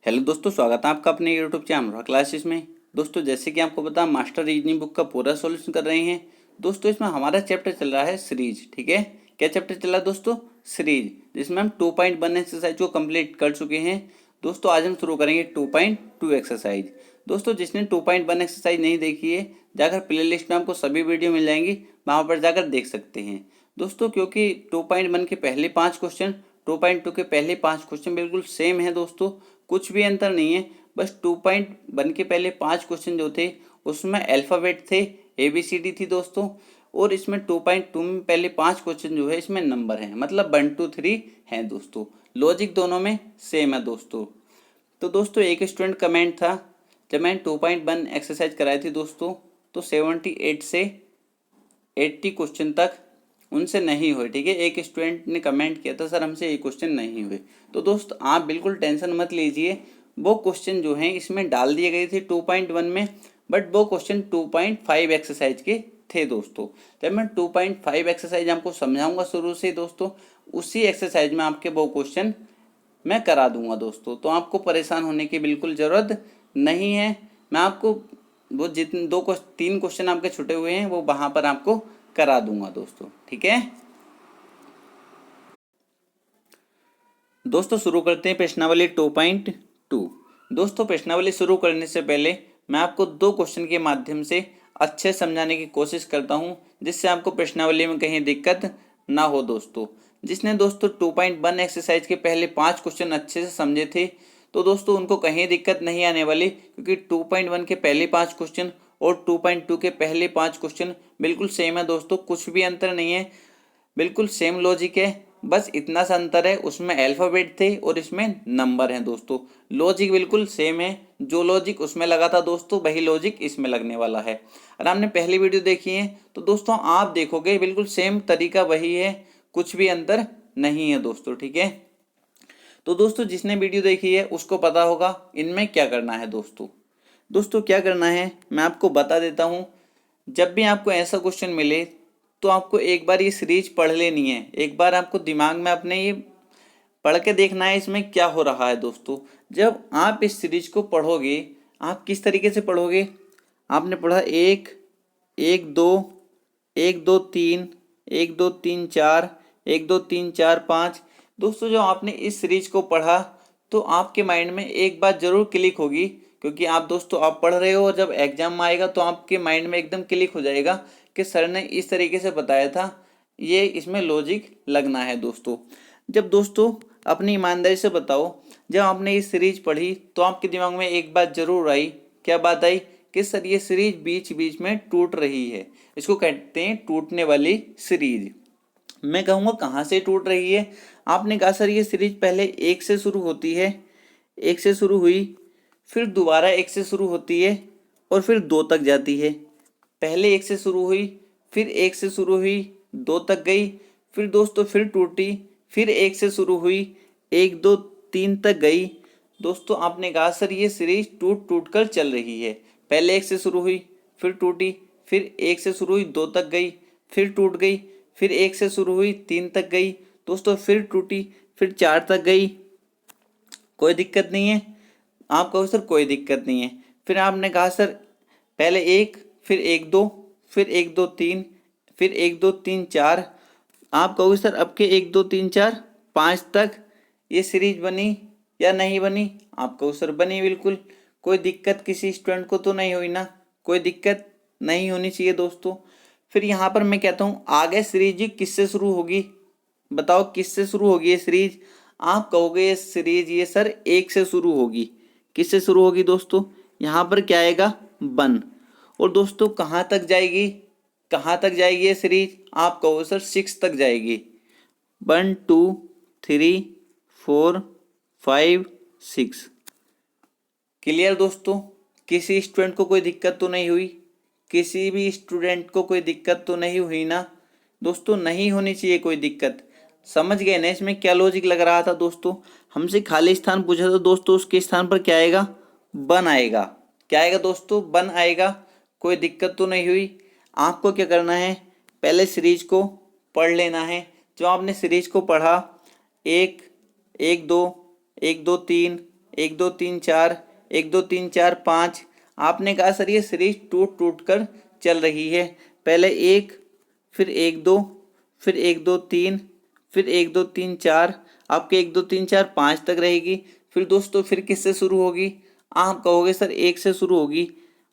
Hello दोस्तों, स्वागत है आपका अपने यूट्यूब चैनल क्लासेस में। दोस्तों जैसे कि आपको पता मास्टर रीजनिंग बुक का पूरा सॉल्यूशन कर रहे हैं। दोस्तों इसमें हमारा चैप्टर चल रहा है सीरीज। ठीक है, क्या चैप्टर चल रहा है दोस्तों? सीरीज, जिसमें हम 2.1 एक्सरसाइज को कंप्लीट कर चुके हैं। दोस्तों आज हम शुरू करेंगे 2.2 एक्सरसाइज। दोस्तों जिसने 2.1 एक्सरसाइज नहीं देखी है, जाकर प्ले लिस्ट में आपको सभी वीडियो मिल जाएंगी, वहाँ पर जाकर देख सकते हैं। दोस्तों क्योंकि 2.1 के पहले 5 क्वेश्चन 2.2 के पहले 5 क्वेश्चन बिल्कुल सेम है दोस्तों, कुछ भी अंतर नहीं है। बस 2.1 के पहले 5 क्वेश्चन जो थे उसमें अल्फ़ाबेट थे, ABCD थी दोस्तों। और इसमें 2.2 में पहले 5 क्वेश्चन जो है इसमें नंबर हैं, मतलब 1 2 3 हैं दोस्तों। लॉजिक दोनों में सेम है दोस्तों। तो दोस्तों एक स्टूडेंट कमेंट था, जब मैंने 2.1 एक्सरसाइज कराई थी दोस्तों, तो 78 से 80 क्वेश्चन तक उनसे नहीं हुए। ठीक है, एक स्टूडेंट ने कमेंट किया था, सर हमसे ये क्वेश्चन नहीं हुए। तो दोस्त आप बिल्कुल टेंशन मत लीजिए, वो क्वेश्चन जो हैं इसमें डाल दिए गए थे 2.1 में, बट वो क्वेश्चन 2.5 एक्सरसाइज के थे दोस्तों। जब मैं 2.5 एक्सरसाइज आपको समझाऊंगा शुरू से दोस्तों, उसी एक्सरसाइज में आपके वो क्वेश्चन मैं करा दूंगा दोस्तों। तो आपको परेशान होने की बिल्कुल ज़रूरत नहीं है। मैं आपको वो जितने 3 क्वेश्चन आपके छुटे हुए हैं वो वहाँ पर आपको करा दूंगा दोस्तों। ठीक है दोस्तों, शुरू करते हैं प्रश्नावली 2.2। दोस्तों प्रश्नावली शुरू करने से पहले मैं आपको 2 क्वेश्चन के माध्यम से अच्छे समझाने की कोशिश करता हूं, जिससे आपको प्रश्नावली में कहीं दिक्कत ना हो दोस्तों। जिसने दोस्तों 2.1 एक्सरसाइज के पहले 5 क्वेश्चन अच्छे से समझे थे, तो दोस्तों उनको कहीं दिक्कत नहीं आने वाली, क्योंकि 2.1 के पहले 5 क्वेश्चन और 2.2 के पहले 5 क्वेश्चन बिल्कुल सेम है दोस्तों, कुछ भी अंतर नहीं है, बिल्कुल सेम लॉजिक है। बस इतना सा अंतर है, उसमें अल्फ़ाबेट थे और इसमें नंबर हैं दोस्तों। लॉजिक बिल्कुल सेम है, जो लॉजिक उसमें लगा था दोस्तों वही लॉजिक इसमें लगने वाला है। अगर आपने पहली वीडियो देखी है तो दोस्तों आप देखोगे बिल्कुल सेम तरीका वही है, कुछ भी अंतर नहीं है दोस्तों। ठीक है, तो दोस्तों जिसने वीडियो देखी है उसको पता होगा इनमें क्या करना है दोस्तों। दोस्तों क्या करना है मैं आपको बता देता हूँ। जब भी आपको ऐसा क्वेश्चन मिले तो आपको एक बार ये सीरीज पढ़ लेनी है, एक बार आपको दिमाग में अपने ये पढ़ के देखना है इसमें क्या हो रहा है दोस्तों। जब आप इस सीरीज को पढ़ोगे, आप किस तरीके से पढ़ोगे? आपने पढ़ा 1 1 2 1 2 3 1 2 3 4 1 2 3 4 5। दोस्तों जो आपने इस सीरीज को पढ़ा तो आपके माइंड में एक बात जरूर क्लिक होगी, क्योंकि आप दोस्तों आप पढ़ रहे हो और जब एग्जाम में आएगा तो आपके माइंड में एकदम क्लिक हो जाएगा कि सर ने इस तरीके से बताया था, ये इसमें लॉजिक लगना है दोस्तों। जब दोस्तों अपनी ईमानदारी से बताओ, जब आपने ये सीरीज पढ़ी तो आपके दिमाग में एक बात जरूर आई, क्या बात आई? कि सर ये सीरीज बीच बीच में टूट रही है, इसको कहते हैं टूटने वाली सीरीज। मैं कहूँगा कहाँ से टूट रही है? आपने कहा सर ये सीरीज पहले 1 से शुरू होती है, 1 से शुरू हुई, फिर दोबारा 1 से शुरू होती है और फिर 2 तक जाती है। पहले 1 से शुरू हुई, फिर 1 से शुरू हुई, 2 तक गई, फिर दोस्तों फिर टूटी, फिर 1 से शुरू हुई, 1 2 3 तक गई। दोस्तों आपने कहा सर ये सीरीज टूट टूट कर चल रही है, पहले 1 से शुरू हुई, फिर टूटी, फिर 1 से शुरू हुई 2 तक गई, फिर टूट गई, फिर 1 से शुरू हुई 3 तक गई, दोस्तों फिर टूटी, फिर 4 तक गई। कोई दिक्कत नहीं है? आप कहो सर कोई दिक्कत नहीं है। फिर आपने कहा सर पहले 1, फिर 1 2, फिर 1 2 3, फिर 1 2 3 4। आप कहोगे सर अब के 1 2 3 4 5 तक ये सीरीज बनी या नहीं बनी? आप कहो सर बनी बिल्कुल। कोई दिक्कत किसी स्टूडेंट को तो नहीं हुई ना? कोई दिक्कत नहीं होनी चाहिए दोस्तों। फिर यहाँ पर मैं कहता हूँ आगे सीरीज किससे शुरू होगी? बताओ किससे शुरू होगी ये सीरीज? आप कहोगे ये सीरीज ये सर 1 से शुरू होगी। किससे शुरू होगी दोस्तों? यहाँ पर क्या आएगा? 1। और दोस्तों कहाँ तक जाएगी? कहाँ तक जाएगी ये सीरीज? आप कहो सर 6 तक जाएगी। 1 2 3 4 5 6। क्लियर दोस्तों? किसी स्टूडेंट को कोई दिक्कत तो नहीं हुई? किसी भी स्टूडेंट को कोई दिक्कत तो नहीं हुई ना? दोस्तों नहीं होनी चाहिए कोई दिक्कत। समझ गए ना इसमें क्या लॉजिक लग रहा था दोस्तों? हमसे खाली स्थान पूछा था दोस्तों, उसके स्थान पर क्या आएगा? 1 आएगा। क्या आएगा दोस्तों? 1 आएगा। कोई दिक्कत तो नहीं हुई? आपको क्या करना है, पहले सीरीज को पढ़ लेना है। जो आपने सीरीज को पढ़ा 1 1 2 1 2 3 1 2 3 4, 1 2 3 4 5। आपने कहा सर ये सीरीज टूट टूट कर चल रही है, पहले 1, फिर 1 2, फिर 1 2 3, फिर 1 2 3 4, आपके 1 2 3 4 5 तक रहेगी। फिर दोस्तों फिर किससे शुरू होगी? आप कहोगे सर 1 से शुरू होगी,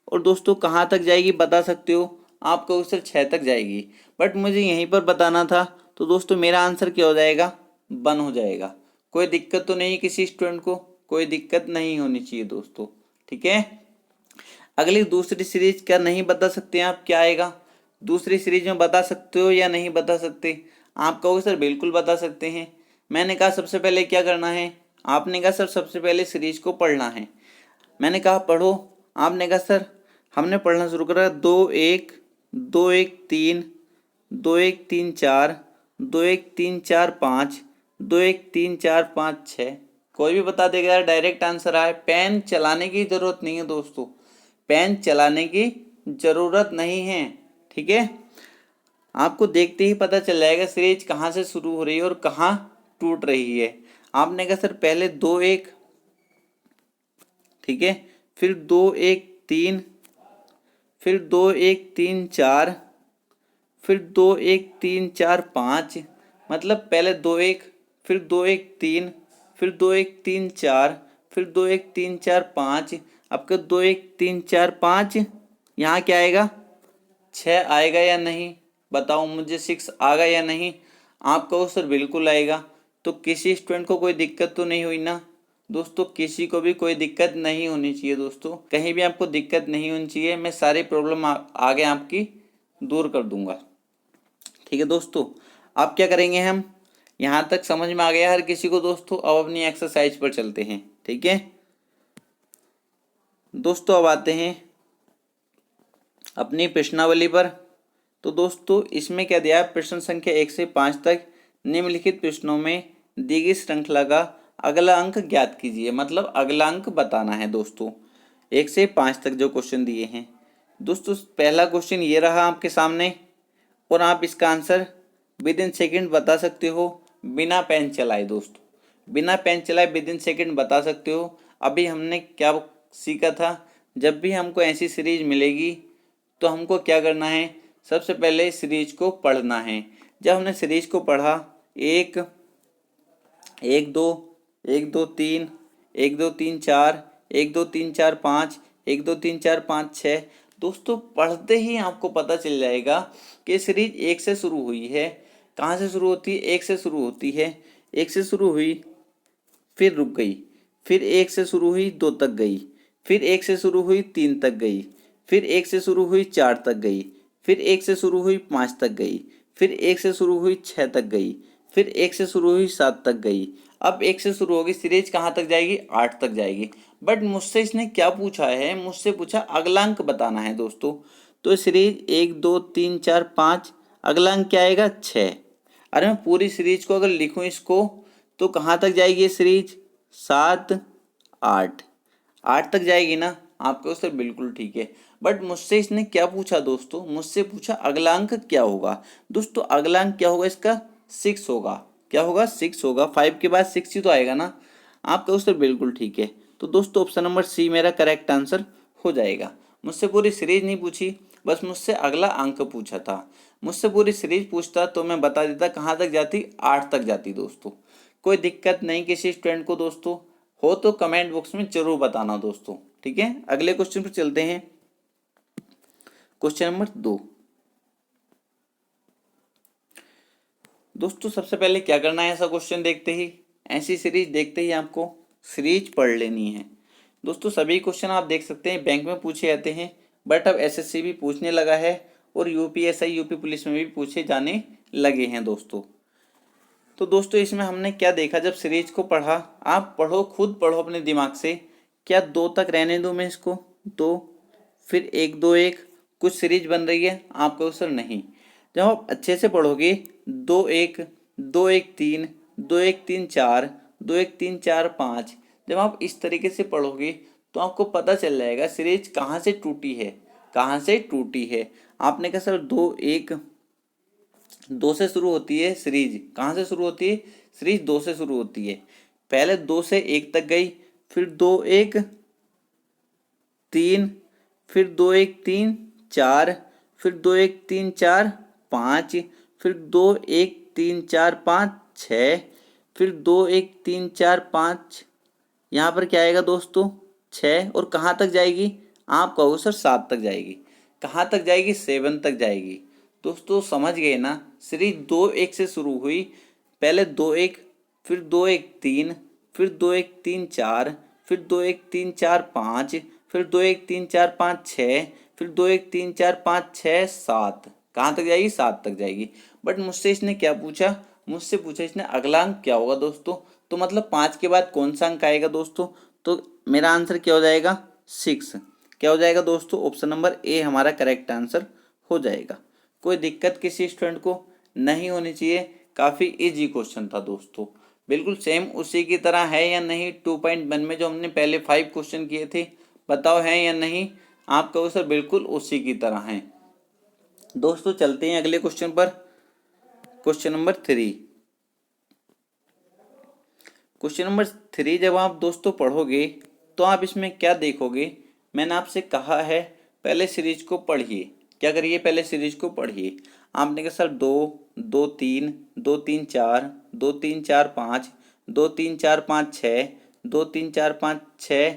और दोस्तों कहाँ तक जाएगी बता सकते हो? आप कहोगे सर 6 तक जाएगी, बट मुझे यहीं पर बताना था। तो दोस्तों मेरा आंसर क्या हो जाएगा? 1 हो जाएगा। कोई दिक्कत तो नहीं किसी स्टूडेंट को? कोई दिक्कत नहीं होनी चाहिए दोस्तों, ठीक है। अगली दूसरी सीरीज क्या नहीं बता सकते आप? क्या आएगा दूसरी सीरीज में? बता सकते हो या नहीं बता सकते? आप कहोगे सर बिल्कुल बता सकते हैं। मैंने कहा सबसे पहले क्या करना है? आपने कहा सर सबसे पहले सीरीज को पढ़ना है। मैंने कहा पढ़ो। आपने कहा सर हमने पढ़ना शुरू करा 2 1, 2 1 3, 2 1 3 4, 2 1 3 4 5, 2 1 3 4 5 6। कोई भी बता देगा यार, डायरेक्ट आंसर आए। पेन चलाने की जरूरत नहीं है दोस्तों, पेन चलाने की जरूरत नहीं है, ठीक है। आपको देखते ही पता चल जाएगा सीरीज कहाँ से शुरू हो रही है और कहाँ टूट रही है। आपने कहा सर पहले 2 1, ठीक है, फिर 2 1 3, फिर 2 1 3 4, फिर 2 1 3 4 5। मतलब पहले 2 1, फिर 2 1 3, फिर 2 1 3 4, फिर 2 1 3 4 5। आपका 2 1 3 4 5, यहाँ क्या आएगा? 6 आएगा या नहीं? बताओ मुझे 6 आएगा या नहीं? आप कहो सर बिल्कुल आएगा। तो किसी स्टूडेंट को कोई दिक्कत तो नहीं हुई ना दोस्तों? किसी को भी कोई दिक्कत नहीं होनी चाहिए दोस्तों, कहीं भी आपको दिक्कत नहीं होनी चाहिए। मैं सारी प्रॉब्लम आगे आपकी दूर कर दूंगा, ठीक है दोस्तों। अब क्या करेंगे हम? यहाँ तक समझ में आ गया हर किसी को दोस्तों? अब अपनी एक्सरसाइज पर चलते हैं, ठीक है दोस्तों। अब आते हैं अपनी प्रश्नावली पर। तो दोस्तों इसमें क्या दिया है? प्रश्न संख्या 1 से 5 तक निम्नलिखित प्रश्नों में दी गई श्रृंखला का अगला अंक ज्ञात कीजिए। मतलब अगला अंक बताना है दोस्तों, 1 से 5 तक जो क्वेश्चन दिए हैं। दोस्तों पहला क्वेश्चन ये रहा आपके सामने, और आप इसका आंसर विद इन सेकेंड बता सकते हो बिना पेन चलाए। दोस्तों बिना पेन चलाए विद इन सेकेंड बता सकते हो। अभी हमने क्या सीखा था? जब भी हमको ऐसी सीरीज मिलेगी तो हमको क्या करना है? सबसे पहले सीरीज को पढ़ना है। जब हमने सीरीज को पढ़ा 1 1 2, 1 2 3, 1 2 3 4, 1 2 3 4 5, 1 2 3 4 5 6। दोस्तों पढ़ते ही आपको पता चल जाएगा कि सीरीज 1 से शुरू हुई है। कहाँ से शुरू होती है? 1 से शुरू होती है। 1 से शुरू हुई, फिर रुक गई, फिर 1 से शुरू हुई 2 तक गई, फिर 1 से शुरू हुई 3 तक गई, फिर 1 से शुरू हुई 4 तक गई, फिर 1 से शुरू हुई 5 तक गई, फिर 1 से शुरू हुई 6 तक गई, फिर 1 से शुरू हुई 7 तक गई। अब 1 से शुरू होगी सीरीज कहाँ तक जाएगी? 8 तक जाएगी। बट मुझसे इसने क्या पूछा है? मुझसे पूछा अगला अंक बताना है दोस्तों। तो सीरीज 1 2 3 4 5, अगला अंक क्या आएगा? 6। अरे मैं पूरी सीरीज को अगर लिखूं इसको तो कहाँ तक जाएगी ये सीरीज? 7 8, 8 तक जाएगी ना? आपके उससे बिल्कुल ठीक है। बट मुझसे इसने क्या पूछा दोस्तों? मुझसे पूछा अगला अंक क्या होगा। दोस्तों अगला अंक क्या होगा इसका? 6 होगा। क्या होगा? 6 होगा। 5 के बाद 6 ही तो आएगा ना? आपका उससे बिल्कुल ठीक है। तो दोस्तों ऑप्शन नंबर सी मेरा करेक्ट आंसर हो जाएगा। मुझसे पूरी सीरीज नहीं पूछी, बस मुझसे अगला अंक पूछा था। मुझसे पूरी सीरीज पूछता तो मैं बता देता कहाँ तक जाती? 8 तक जाती दोस्तों। कोई दिक्कत नहीं किसी स्टूडेंट को दोस्तों? हो तो कमेंट बॉक्स में जरूर बताना दोस्तों, ठीक है। अगले क्वेश्चन पर चलते हैं। Question number 2। दोस्तों सबसे पहले क्या करना है? ऐसा क्वेश्चन देखते ही, ऐसी सीरीज देखते ही आपको सीरीज पढ़ लेनी है दोस्तों। सभी क्वेश्चन आप देख सकते हैं बैंक में पूछे जाते हैं, बट अब एसएससी भी पूछने लगा है और यूपीएसआई यूपी पुलिस में भी पूछे जाने लगे हैं दोस्तों। तो दोस्तों इसमें हमने क्या देखा? जब सीरीज को पढ़ा, आप पढ़ो, खुद पढ़ो अपने दिमाग से। क्या 2 तक रहने दूं मैं इसको? 2, फिर 1 2 1, कुछ सीरीज बन रही है? आपका उत्तर नहीं। जब आप अच्छे से पढ़ोगे 2 1, 2 1 3, 2 1 3 4, 2 1 3 4 5, जब आप इस तरीके से पढ़ोगे तो आपको पता चल जाएगा सीरीज कहाँ से टूटी है, कहाँ से टूटी है। आपने कहा सर 2 1, 2 से शुरू होती है सीरीज। कहाँ से शुरू होती है सीरीज? 2 से शुरू होती है। पहले 2 से 1 तक गई, फिर 2 1 3, फिर 2 1 3 4, फिर 2 1 3 4 5, फिर 2 1 3 4 5 6, फिर 2 1 3 4 5, यहाँ पर क्या आएगा दोस्तों 6, और कहाँ तक जाएगी? आप कहोगे सर 7 तक जाएगी। कहाँ तक जाएगी? 7 तक जाएगी। दोस्तों समझ गए ना, सीरीज 2 1 से शुरू हुई, पहले 2 1, फिर 2 1 3, फिर 2 1 3 4, फिर 2 1 3 4 5, फिर 2 1 3 4 5 6, फिर 2 1 3 4 5 6 7, कहाँ तक जाएगी? 7 तक जाएगी। बट मुझसे इसने क्या पूछा? मुझसे पूछा इसने अगला अंक क्या होगा दोस्तों, तो मतलब 5 के बाद कौन सा अंक आएगा दोस्तों, तो मेरा आंसर क्या हो जाएगा? 6। क्या हो जाएगा दोस्तों? ऑप्शन नंबर ए हमारा करेक्ट आंसर हो जाएगा। कोई दिक्कत किसी स्टूडेंट को नहीं होनी चाहिए, काफ़ी इजी क्वेश्चन था दोस्तों, बिल्कुल सेम उसी की तरह है या नहीं 2.1 में जो हमने पहले 5 क्वेश्चन किए थे, बताओ है या नहीं? आप कहो सर बिल्कुल उसी की तरह है। दोस्तों चलते हैं अगले क्वेश्चन पर, क्वेश्चन नंबर 3। क्वेश्चन नंबर 3 जब आप दोस्तों पढ़ोगे तो आप इसमें क्या देखोगे? मैंने आपसे कहा है पहले सीरीज को पढ़िए। क्या करिए? पहले सीरीज को पढ़िए। आपने कहा सर 2 2 3 2 3 4 2 3 4 5 2 3 4 5 6 2 3 4 5 6,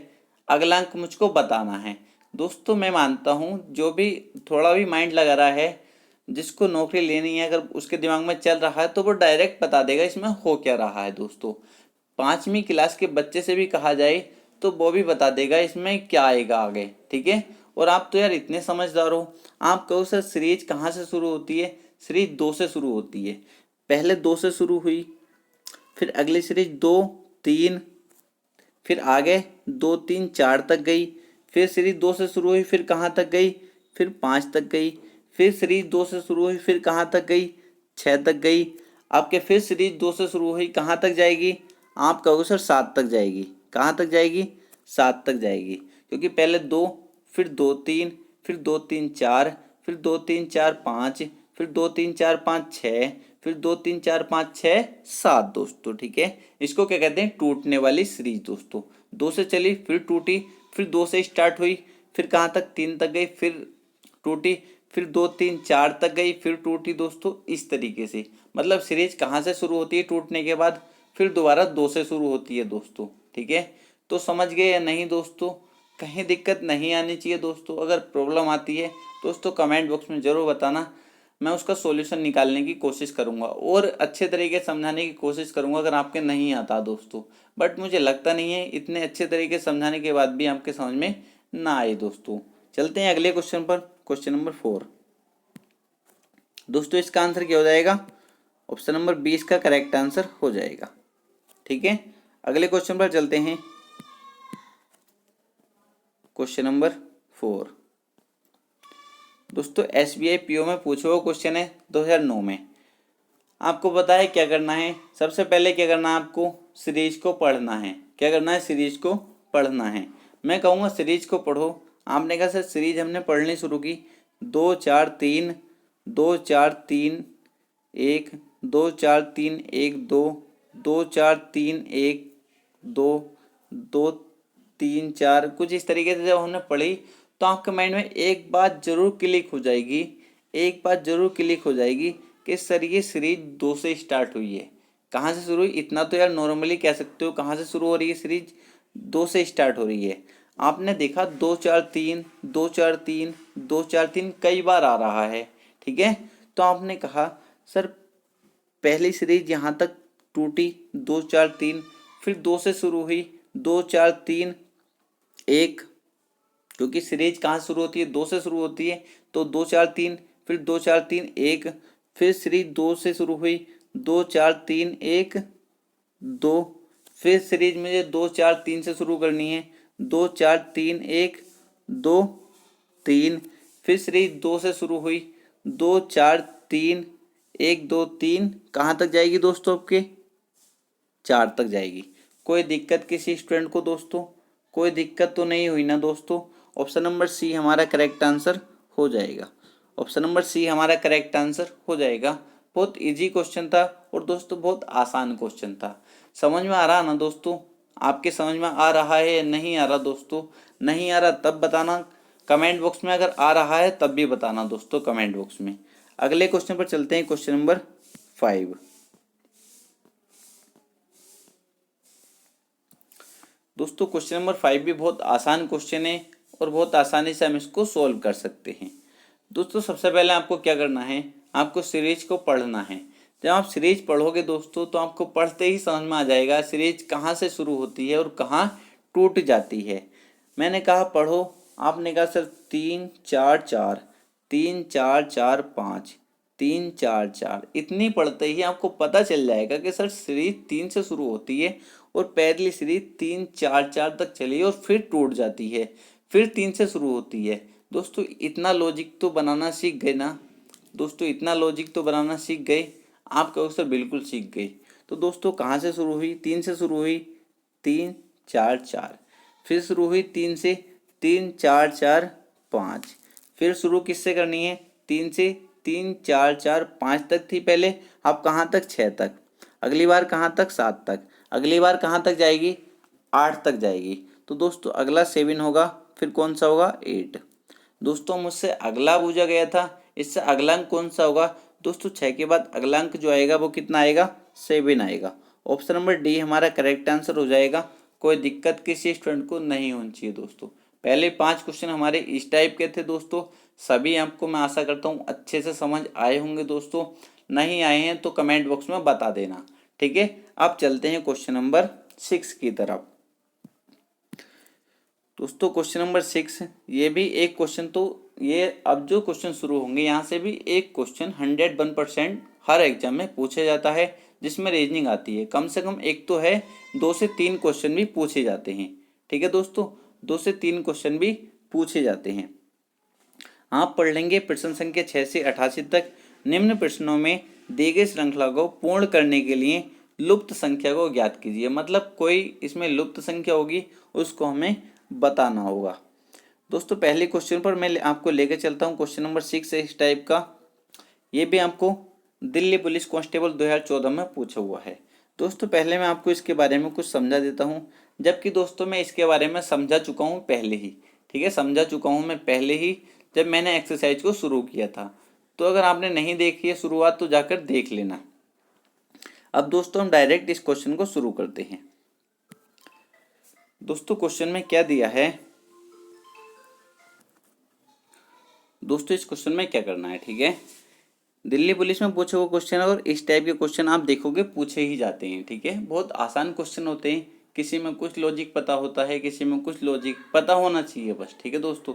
अगला अंक मुझको बताना है। दोस्तों मैं मानता हूँ जो भी थोड़ा भी माइंड लगा रहा है, जिसको नौकरी लेनी है, अगर उसके दिमाग में चल रहा है तो वो डायरेक्ट बता देगा इसमें हो क्या रहा है। दोस्तों 5वीं क्लास के बच्चे से भी कहा जाए तो वो भी बता देगा इसमें क्या आएगा आगे, ठीक है। और आप तो यार इतने समझदार हो, आप कहो सर सीरीज कहाँ से शुरू होती है? सीरीज 2 से शुरू होती है। पहले 2 से शुरू हुई, फिर अगली सीरीज 2 3, फिर आगे 2 3 4 तक गई, फिर सीरीज 2 से शुरू हुई, फिर कहाँ तक गई? फिर 5 तक गई, फिर सीरीज 2 से शुरू हुई, फिर कहाँ तक गई? 6 तक गई। आपके फिर सीरीज 2 से शुरू हुई, कहाँ तक जाएगी? आप कहोगे सर 7 तक जाएगी। कहाँ तक जाएगी? 7 तक जाएगी, क्योंकि पहले 2, फिर 2 3, फिर 2 3 4, फिर 2 3 4 5, फिर 2 3 4 5 6, फिर 2 3 4 5 6 7 दोस्तों, ठीक है। इसको क्या कहते हैं? टूटने वाली सीरीज दोस्तों। 2 से चली, फिर टूटी, फिर 2 से स्टार्ट हुई, फिर कहाँ तक? 3 तक गई, फिर टूटी, फिर 2 3 4 तक गई, फिर टूटी दोस्तों। इस तरीके से मतलब सीरीज कहाँ से शुरू होती है टूटने के बाद? फिर दोबारा 2 से शुरू होती है दोस्तों, ठीक है। तो समझ गए या नहीं दोस्तों? कहीं दिक्कत नहीं आनी चाहिए दोस्तों। अगर प्रॉब्लम आती है दोस्तों कमेंट बॉक्स में ज़रूर बताना, मैं उसका सॉल्यूशन निकालने की कोशिश करूंगा और अच्छे तरीके से समझाने की कोशिश करूंगा अगर आपके नहीं आता दोस्तों। बट मुझे लगता नहीं है इतने अच्छे तरीके से समझाने के बाद भी आपके समझ में ना आए दोस्तों। चलते हैं अगले क्वेश्चन पर, क्वेश्चन नंबर 4। दोस्तों इसका आंसर क्या हो जाएगा? ऑप्शन नंबर 20 का करेक्ट आंसर हो जाएगा, ठीक है। अगले क्वेश्चन पर चलते हैं, क्वेश्चन नंबर 4। दोस्तों SBI PO में पूछा हुआ क्वेश्चन है 2009 में। आपको पता है क्या करना है? सबसे पहले क्या करना है आपको? सीरीज को पढ़ना है। क्या करना है? सीरीज को पढ़ना है। मैं कहूँगा सीरीज को पढ़ो। आपने कहा सर सीरीज हमने पढ़नी शुरू की 2 4 3 2 4 3 1 2 4 3 1 2 2 4 3 1 2 2 3 4, कुछ इस तरीके से जब हमने पढ़ी तो आपके माइंड में एक बात जरूर क्लिक हो जाएगी, एक बात जरूर क्लिक हो जाएगी कि सर ये सीरीज 2 से स्टार्ट हुई है। कहाँ से शुरू हुई? इतना तो यार नॉर्मली कह सकते हो, कहाँ से शुरू हो रही है सीरीज? 2 से स्टार्ट हो रही है। आपने देखा 2 4 3 2 4 3 2 4 3 कई बार आ रहा है, ठीक है। तो आपने कहा सर पहली सीरीज यहाँ तक टूटी 2 4 3, फिर 2 से शुरू हुई 2 4 3 1, क्योंकि सीरीज कहाँ शुरू होती है? 2 से शुरू होती है। तो 2 4 3, फिर 2 4 3 1, फिर सीरीज 2 से शुरू हुई 2 4 3 1 2, फिर सीरीज मुझे 2 4 3 से शुरू करनी है 2 4 3 1 2 3, फिर सीरीज 2 से शुरू हुई 2 4 3 1 2 3, कहाँ तक जाएगी दोस्तों? आपके 4 तक जाएगी। कोई दिक्कत किसी स्टूडेंट को दोस्तों? कोई दिक्कत तो नहीं हुई ना दोस्तों? ऑप्शन नंबर सी हमारा करेक्ट आंसर हो जाएगा। ऑप्शन नंबर सी हमारा करेक्ट आंसर हो जाएगा। बहुत इजी क्वेश्चन था और दोस्तों बहुत आसान क्वेश्चन था। समझ में आ रहा ना दोस्तों? आपके समझ में आ रहा है या नहीं आ रहा दोस्तों? नहीं आ रहा तब बताना कमेंट बॉक्स में, अगर आ रहा है तब भी बताना दोस्तों कमेंट बॉक्स में। अगले क्वेश्चन पर चलते हैं, क्वेश्चन नंबर 5। दोस्तों क्वेश्चन नंबर 5 भी बहुत आसान क्वेश्चन है और बहुत आसानी से हम इसको सोल्व कर सकते हैं। दोस्तों सबसे पहले आपको क्या करना है, आपको सीरीज को पढ़ना है। जब आप सीरीज पढ़ोगे दोस्तों तो आपको पढ़ते ही समझ में आ जाएगा सीरीज कहाँ से शुरू होती है और कहाँ टूट जाती है। मैंने कहा पढ़ो, आपने कहा सर 3 4 4, 3 4 4 5, 3 4 4, इतनी पढ़ते ही आपको पता चल जाएगा कि सर सीरीज 3 से शुरू होती है और पहली सीरीज 3 4 4 तक चली और फिर टूट जाती है, फिर 3 से शुरू होती है। दोस्तों इतना लॉजिक तो बनाना सीख गए ना दोस्तों, इतना लॉजिक तो बनाना सीख गए, आप कहो सर बिल्कुल सीख गए। तो दोस्तों कहाँ से शुरू हुई? 3 से शुरू हुई, 3 4 4, फिर शुरू हुई 3 से, 3 4 4 5, फिर शुरू किससे करनी है? 3 से, 3 4 4 5 तक थी पहले, अब कहाँ तक? 6 तक, अगली बार कहाँ तक? 7 तक, अगली बार कहाँ तक जाएगी? 8 तक जाएगी। तो दोस्तों अगला 7 होगा, फिर कौन सा होगा? 8। दोस्तों मुझसे अगला पूछा गया था, इससे अगला अंक कौन सा होगा? दोस्तों 6 के बाद अगला अंक जो आएगा वो कितना आएगा? 7 आएगा। ऑप्शन नंबर डी हमारा करेक्ट आंसर हो जाएगा। कोई दिक्कत किसी स्टूडेंट को नहीं होनी चाहिए दोस्तों। पहले 5 क्वेश्चन हमारे इस टाइप के थे दोस्तों, सभी आपको मैं आशा करता हूँ अच्छे से समझ आए होंगे दोस्तों। नहीं आए हैं तो कमेंट बॉक्स में बता देना, ठीक है। अब चलते हैं क्वेश्चन नंबर 6 की तरफ। दोस्तों क्वेश्चन नंबर 6, ये भी एक क्वेश्चन, तो ये अब जो क्वेश्चन शुरू होंगे यहाँ से भी एक क्वेश्चन 101% हर एग्जाम में पूछा जाता है, जिसमें रीजनिंग आती है। कम से कम एक तो है, 2 से 3 क्वेश्चन भी पूछे जाते हैं, ठीक है दोस्तों, 2 से 3 क्वेश्चन भी पूछे जाते हैं। आप पढ़ लेंगे प्रश्न संख्या 6 से 88 तक। निम्न प्रश्नों में दी गई श्रृंखला को पूर्ण करने के लिए लुप्त संख्या को ज्ञात कीजिए। मतलब कोई इसमें लुप्त संख्या होगी, उसको हमें बताना होगा। दोस्तों पहले क्वेश्चन पर मैं आपको लेकर चलता हूँ। क्वेश्चन नंबर 6 है इस टाइप का, ये भी आपको दिल्ली पुलिस कांस्टेबल 2014 में पूछा हुआ है। दोस्तों पहले मैं आपको इसके बारे में कुछ समझा देता हूँ, जबकि दोस्तों मैं इसके बारे में समझा चुका हूँ पहले ही, ठीक है, समझा चुका हूँ मैं पहले ही जब मैंने एक्सरसाइज को शुरू किया था। तो अगर आपने नहीं देखी है शुरुआत तो जाकर देख लेना। अब दोस्तों हम डायरेक्ट इस क्वेश्चन को शुरू करते हैं। दोस्तों क्वेश्चन में क्या दिया है, दोस्तों इस क्वेश्चन में क्या करना है, ठीक है, दिल्ली पुलिस में पूछे हुए क्वेश्चन और इस टाइप के क्वेश्चन आप देखोगे पूछे ही जाते हैं, ठीक है। बहुत आसान क्वेश्चन होते हैं, किसी में कुछ लॉजिक पता होता है, किसी में कुछ लॉजिक पता होना चाहिए बस, ठीक है दोस्तों,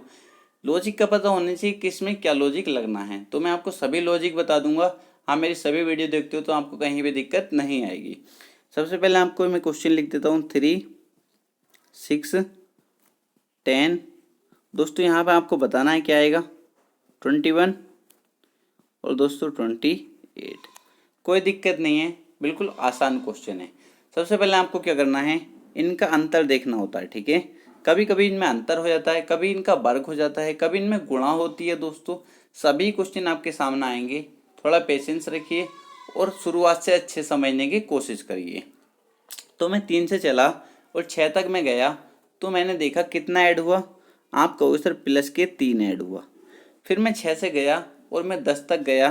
लॉजिक का पता होना चाहिए किस में क्या लॉजिक लगना है। तो मैं आपको सभी लॉजिक बता दूंगा, आप मेरी सभी वीडियो देखते हो तो आपको कहीं भी दिक्कत नहीं आएगी। सबसे पहले आपको मैं क्वेश्चन लिख देता हूँ 3 6 10। दोस्तों यहाँ पे आपको बताना है क्या आएगा, 21 और दोस्तों 28। कोई दिक्कत नहीं है, बिल्कुल आसान क्वेश्चन है। सबसे पहले आपको क्या करना है, इनका अंतर देखना होता है, ठीक है। कभी कभी इनमें अंतर हो जाता है, कभी इनका वर्ग हो जाता है, कभी इनमें गुणा होती है। दोस्तों सभी क्वेश्चन आपके सामने आएंगे, थोड़ा पेशेंस रखिए और शुरुआत से अच्छे समझने की कोशिश करिए। तो मैं 3 से चला और 6 तक मैं गया, तो मैंने देखा कितना ऐड हुआ, आप कहो सर प्लस के 3 ऐड हुआ। फिर मैं 6 से गया और मैं 10 तक गया,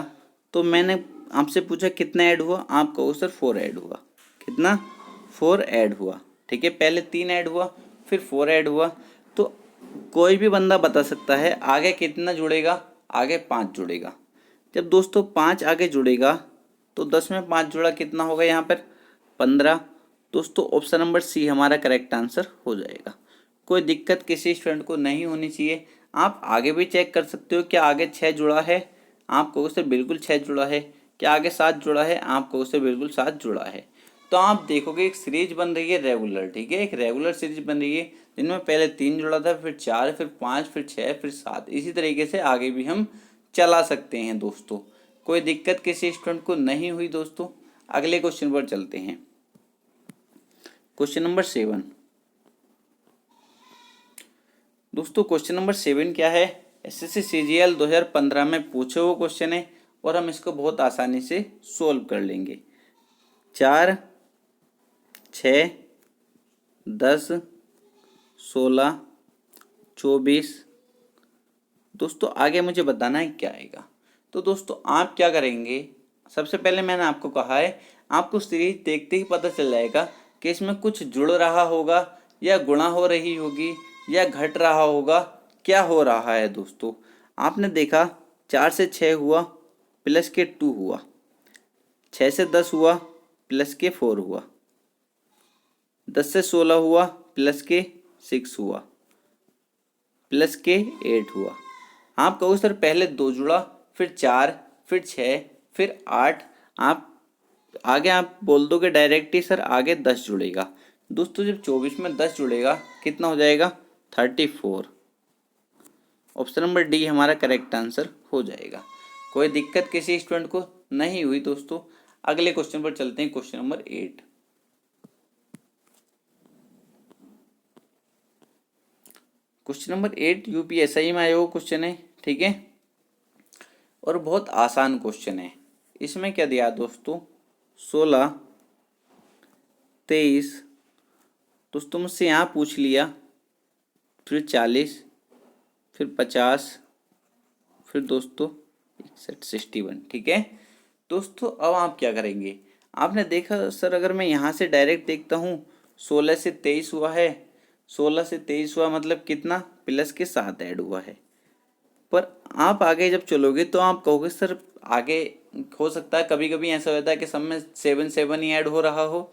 तो मैंने आपसे पूछा कितना ऐड हुआ, आप कहो सर 4 ऐड हुआ। कितना? 4 ऐड हुआ, ठीक है। पहले 3 ऐड हुआ, फिर 4 ऐड हुआ। तो कोई भी बंदा बता सकता है आगे कितना जुड़ेगा, आगे 5 जुड़ेगा। जब दोस्तों 5 आगे जुड़ेगा तो 10 में 5 जुड़ा कितना होगा यहाँ पर? 15। दोस्तों ऑप्शन नंबर सी हमारा करेक्ट आंसर हो जाएगा। कोई दिक्कत किसी स्टूडेंट को नहीं होनी चाहिए। आप आगे भी चेक कर सकते हो, क्या आगे 6 जुड़ा है, आप कहो से बिल्कुल 6 जुड़ा है। क्या आगे 7 जुड़ा है, आप कहो से बिल्कुल 7 जुड़ा है। तो आप देखोगे एक सीरीज बन रही है रेगुलर, ठीक है, एक रेगुलर सीरीज बन रही है जिनमें पहले 3 जुड़ा था, फिर 4, फिर 5, फिर 6, फिर 7। इसी तरीके से आगे भी हम चला सकते हैं दोस्तों। कोई दिक्कत किसी स्टूडेंट को नहीं हुई दोस्तों। अगले क्वेश्चन पर चलते हैं, क्वेश्चन नंबर 7। दोस्तों क्वेश्चन नंबर 7 क्या है, एसएससी सीजीएल 2015 में पूछे हुए क्वेश्चन है और हम इसको बहुत आसानी से सोल्व कर लेंगे। 4 6 10, 16, 24। दोस्तों आगे मुझे बताना है क्या आएगा। तो दोस्तों आप क्या करेंगे, सबसे पहले मैंने आपको कहा है आपको सीरीज देखते ही पता चल जाएगा कि इसमें कुछ जुड़ रहा होगा या गुणा हो रही होगी या घट रहा होगा, क्या हो रहा है। दोस्तों आपने देखा 4 से 6 हुआ प्लस के 2 हुआ, 6 से 10 हुआ प्लस के 4 हुआ, 10 से 16 हुआ प्लस के 6 हुआ, प्लस के 8 हुआ। आप कहो सर पहले 2 जुड़ा, फिर 4, फिर 6, फिर 8। आप आगे आप बोल दोगे डायरेक्ट ही सर आगे 10 जुड़ेगा। दोस्तों जब 24 में 10 जुड़ेगा कितना हो जाएगा, 34। ऑप्शन नंबर डी हमारा करेक्ट आंसर हो जाएगा। कोई दिक्कत किसी स्टूडेंट को नहीं हुई। दोस्तों अगले क्वेश्चन पर चलते हैं, question number 8। Question number 8 UPSI में आया हुआ क्वेश्चन है, ठीक है, और बहुत आसान क्वेश्चन है। इसमें क्या दिया दोस्तों, 16, 23। दोस्तों मुझसे यहाँ पूछ लिया, फिर 40, फिर 50, फिर दोस्तों 61, 61, ठीक है। दोस्तों अब आप क्या करेंगे, आपने देखा सर अगर मैं यहाँ से डायरेक्ट देखता हूँ 16 से 23 हुआ है, 16 से 23 हुआ मतलब कितना, प्लस के 7 ऐड हुआ है। पर आप आगे जब चलोगे तो आप कहोगे सर आगे हो सकता है कभी कभी ऐसा होता है कि सब में 7 7 ही ऐड हो रहा हो।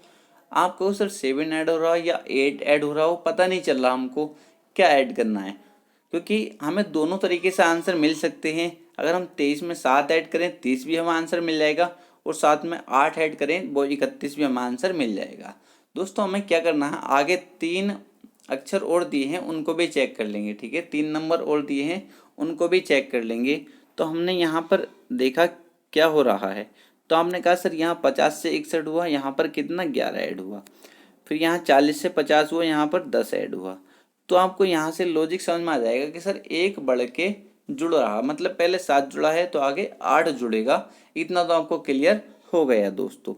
आप कहो सर 7 ऐड हो रहा हो या 8 ऐड हो रहा हो, पता नहीं चल रहा हमको क्या ऐड करना है, क्योंकि हमें दोनों तरीके से आंसर मिल सकते हैं। अगर हम 23 में 7 ऐड करें 30 भी हमें आंसर मिल जाएगा, और साथ में 8 ऐड करें वो 31 भी हमें आंसर मिल जाएगा। दोस्तों हमें क्या करना है, आगे 3 अक्षर और दिए हैं उनको भी चेक कर लेंगे, ठीक है, 3 नंबर और दिए हैं उनको भी चेक कर लेंगे। तो हमने यहाँ पर देखा क्या हो रहा है, तो आपने कहा सर यहाँ 50 से 61 हुआ, यहाँ पर कितना 11 ऐड हुआ, फिर यहाँ 40 से 50 हुआ, यहाँ पर 10 ऐड हुआ। तो आपको यहाँ से लॉजिक समझ में आ जाएगा कि सर एक बढ़ के जुड़ रहा, मतलब पहले 7 जुड़ा है तो आगे 8 जुड़ेगा। इतना तो आपको क्लियर हो गया दोस्तों।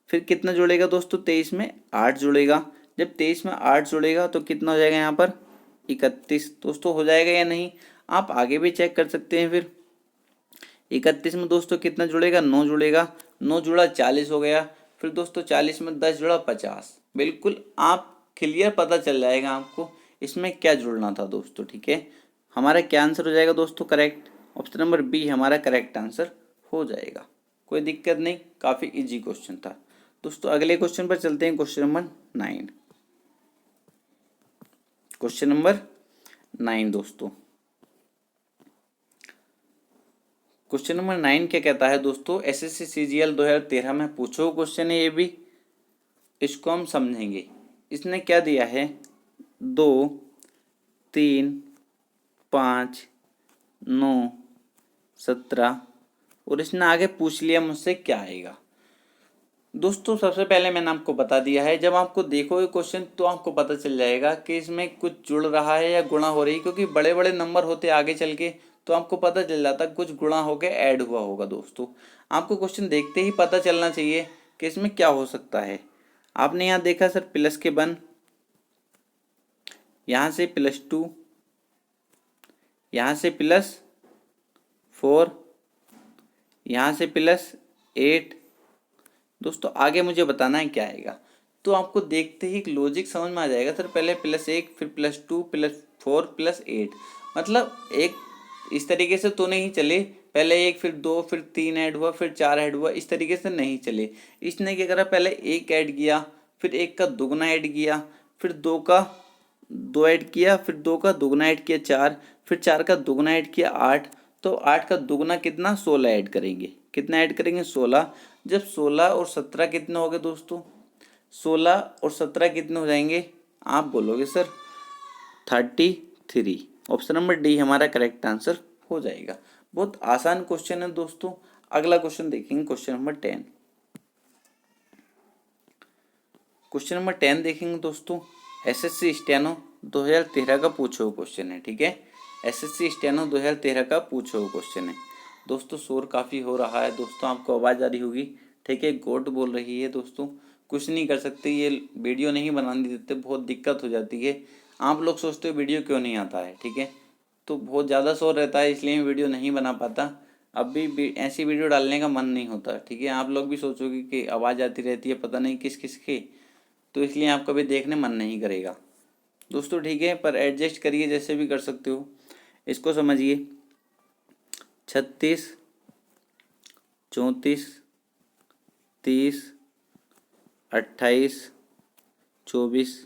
फिर कितना जुड़ेगा दोस्तों, 23 में 8 जुड़ेगा। जब 23 में 8 जुड़ेगा तो कितना हो जाएगा यहाँ पर 31। दोस्तों हो जाएगा या नहीं, आप आगे भी चेक कर सकते हैं। फिर 31 में दोस्तों कितना जुड़ेगा, 9 जुड़ेगा, 9 जुड़ा 40 हो गया। फिर दोस्तों 40 में 10 जुड़ा 50। बिल्कुल आप क्लियर पता चल जाएगा आपको इसमें क्या जुड़ना था दोस्तों, ठीक है। हमारा क्या आंसर हो जाएगा दोस्तों, करेक्ट। ऑप्शन नंबर बी हमारा करेक्ट आंसर हो जाएगा। कोई दिक्कत नहीं, काफ़ी इजी क्वेश्चन था। दोस्तों अगले क्वेश्चन पर चलते हैं, क्वेश्चन नंबर 9। क्वेश्चन नंबर 9 दोस्तों, क्वेश्चन नंबर 9 क्या कहता है दोस्तों, एसएससी सीजीएल 2013 में पूछो क्वेश्चन है ये भी, इसको हम समझेंगे। इसने क्या दिया है, 2, 3, 5, 9, 17, और इसने आगे पूछ लिया मुझसे क्या आएगा। दोस्तों सबसे पहले मैंने आपको बता दिया है, जब आपको देखोगे क्वेश्चन तो आपको पता चल जाएगा कि इसमें कुछ जुड़ रहा है या गुणा हो रही है, क्योंकि बड़े बड़े नंबर होते आगे चल के तो आपको पता चल जाता कुछ गुणा होकर ऐड हुआ होगा। दोस्तों आपको क्वेश्चन देखते ही पता चलना चाहिए कि इसमें क्या हो सकता है। आपने यहाँ देखा सर प्लस के 1, यहाँ से +2, यहाँ से +4, यहाँ से +8। दोस्तों आगे मुझे बताना है क्या आएगा, तो आपको देखते ही एक लॉजिक समझ में आ जाएगा। सर पहले +1, फिर +2, +4, +8, मतलब एक इस तरीके से तो नहीं चले, पहले 1 फिर 2 फिर 3 ऐड हुआ फिर 4 ऐड हुआ, इस तरीके से नहीं चले। इसने क्या करा, पहले 1 ऐड किया, फिर 1 का दुगना ऐड किया, फिर 2 का 2 ऐड किया, फिर 2 का दुगना ऐड किया 4, फिर 4 का दुगना ऐड किया 8। तो 8 का दुगना कितना, 16 ऐड करेंगे। कितना ऐड करेंगे, 16। जब 16 और 17 कितने हो गए दोस्तों, 16 और 17 कितने हो जाएंगे, आप बोलोगे सर 33। ऑप्शन नंबर डी हमारा करेक्ट आंसर हो जाएगा। बहुत आसान क्वेश्चन है दोस्तों। अगला क्वेश्चन देखेंगे, क्वेश्चन नंबर 10। क्वेश्चन नंबर 10 देखेंगे दोस्तों, एसएससी स्टेनो 2013 का पूछो हुआ क्वेश्चन है, ठीक है। एसएससी स्टेनो 2013 का पूछो हुआ क्वेश्चन है। दोस्तों शोर काफ़ी हो रहा है दोस्तों, आपको आवाज़ आ रही होगी, ठीक है, गोट बोल रही है दोस्तों, कुछ नहीं कर सकते, ये वीडियो नहीं बनाने देते, बहुत दिक्कत हो जाती है। आप लोग सोचते हो वीडियो क्यों नहीं आता है, ठीक है, तो बहुत ज़्यादा शोर रहता है इसलिए मैं वीडियो नहीं बना पाता। अब भी ऐसी वीडियो डालने का मन नहीं होता, ठीक है। आप लोग भी सोचोगे कि आवाज़ आती रहती है पता नहीं किस किस की, तो इसलिए आपका भी देखने मन नहीं करेगा दोस्तों, ठीक है। पर एडजस्ट करिए, जैसे भी कर सकते हो। इसको समझिए, 36, 34, 30, 28, 24।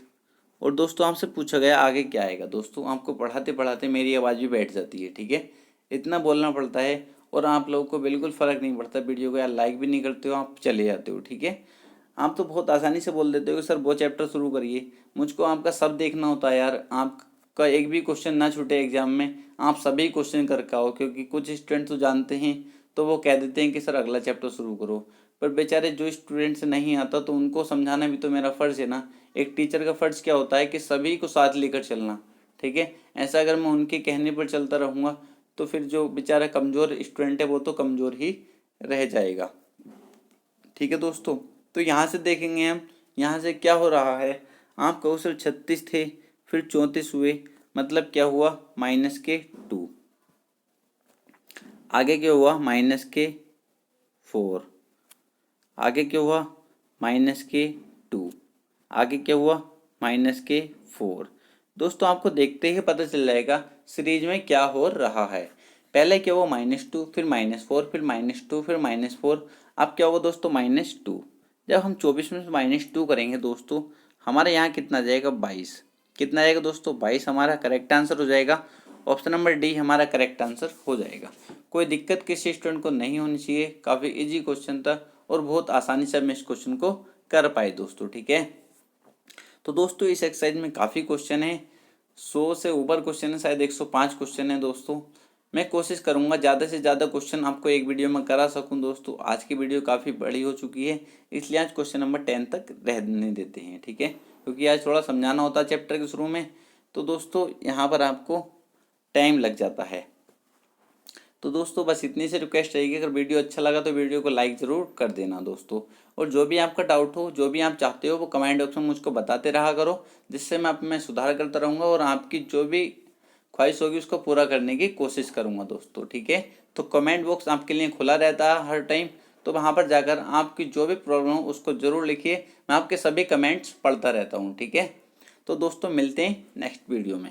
और दोस्तों आपसे पूछा गया आगे क्या आएगा। दोस्तों आपको पढ़ाते पढ़ाते मेरी आवाज़ भी बैठ जाती है, ठीक है, इतना बोलना पड़ता है। और आप लोगों को बिल्कुल फ़र्क नहीं पड़ता, वीडियो को यार लाइक भी नहीं करते हो, आप चले जाते हो, ठीक है। आप तो बहुत आसानी से बोल देते हो कि सर वो चैप्टर शुरू करिए, मुझको आपका सब देखना होता है यार, आपका एक भी क्वेश्चन ना छूटे एग्जाम में, आप सभी क्वेश्चन करके आओ। क्योंकि कुछ स्टूडेंट तो जानते हैं तो वो कह देते हैं कि सर अगला चैप्टर शुरू करो, पर बेचारे जो स्टूडेंट्स नहीं आता तो उनको समझाना भी तो मेरा फ़र्ज़ है ना। एक टीचर का फ़र्ज़ क्या होता है कि सभी को साथ लेकर चलना, ठीक है। ऐसा अगर मैं उनके कहने पर चलता रहूँगा तो फिर जो बेचारा कमज़ोर स्टूडेंट है वो तो कमज़ोर ही रह जाएगा, ठीक है दोस्तों। तो यहाँ से देखेंगे हम, यहाँ से क्या हो रहा है। आप कहो सर 36 थे, फिर 34 हुए, मतलब क्या हुआ, -2। आगे क्या हुआ, -4। आगे क्या हुआ, -2। आगे क्या हुआ, -4। दोस्तों आपको देखते ही पता चल जाएगा सीरीज में क्या हो रहा है। पहले क्या हुआ, -2, फिर -4, फिर -2, फिर -4। अब क्या हुआ दोस्तों, -2। जब हम 24 में -2 करेंगे दोस्तों, हमारे यहाँ कितना जाएगा, 22। कितना जाएगा दोस्तों, 22 हमारा करेक्ट आंसर हो जाएगा। ऑप्शन नंबर डी हमारा करेक्ट आंसर हो जाएगा। कोई दिक्कत किसी स्टूडेंट को नहीं होनी चाहिए, काफ़ी इजी क्वेश्चन था और बहुत आसानी से हम इस क्वेश्चन को कर पाए दोस्तों, ठीक है। तो दोस्तों इस एक्सरसाइज में काफ़ी क्वेश्चन है, 100 से ऊपर क्वेश्चन है, शायद 105 क्वेश्चन है दोस्तों। मैं कोशिश करूंगा ज़्यादा से ज़्यादा क्वेश्चन आपको एक वीडियो में करा सकूं दोस्तों। आज की वीडियो काफ़ी बड़ी हो चुकी है, इसलिए आज क्वेश्चन नंबर 10 तक रहने देते हैं, ठीक है, क्योंकि आज थोड़ा समझाना होता है चैप्टर के शुरू में, तो दोस्तों यहाँ पर आपको टाइम लग जाता है। तो दोस्तों बस इतनी सी रिक्वेस्ट रहेगी, अगर वीडियो अच्छा लगा तो वीडियो को लाइक ज़रूर कर देना दोस्तों। और जो भी आपका डाउट हो, जो भी आप चाहते हो, वो कमेंट बॉक्स में मुझको बताते रहा करो, जिससे मैं आप में सुधार करता रहूँगा और आपकी जो भी ख्वाहिश होगी उसको पूरा करने की कोशिश करूँगा दोस्तों, ठीक है। तो कमेंट बॉक्स आपके लिए खुला रहता है हर टाइम, तो वहाँ पर जाकर आपकी जो भी प्रॉब्लम हो उसको ज़रूर लिखिए, मैं आपके सभी कमेंट्स पढ़ता रहता हूँ, ठीक है। तो दोस्तों मिलते हैं नेक्स्ट वीडियो में।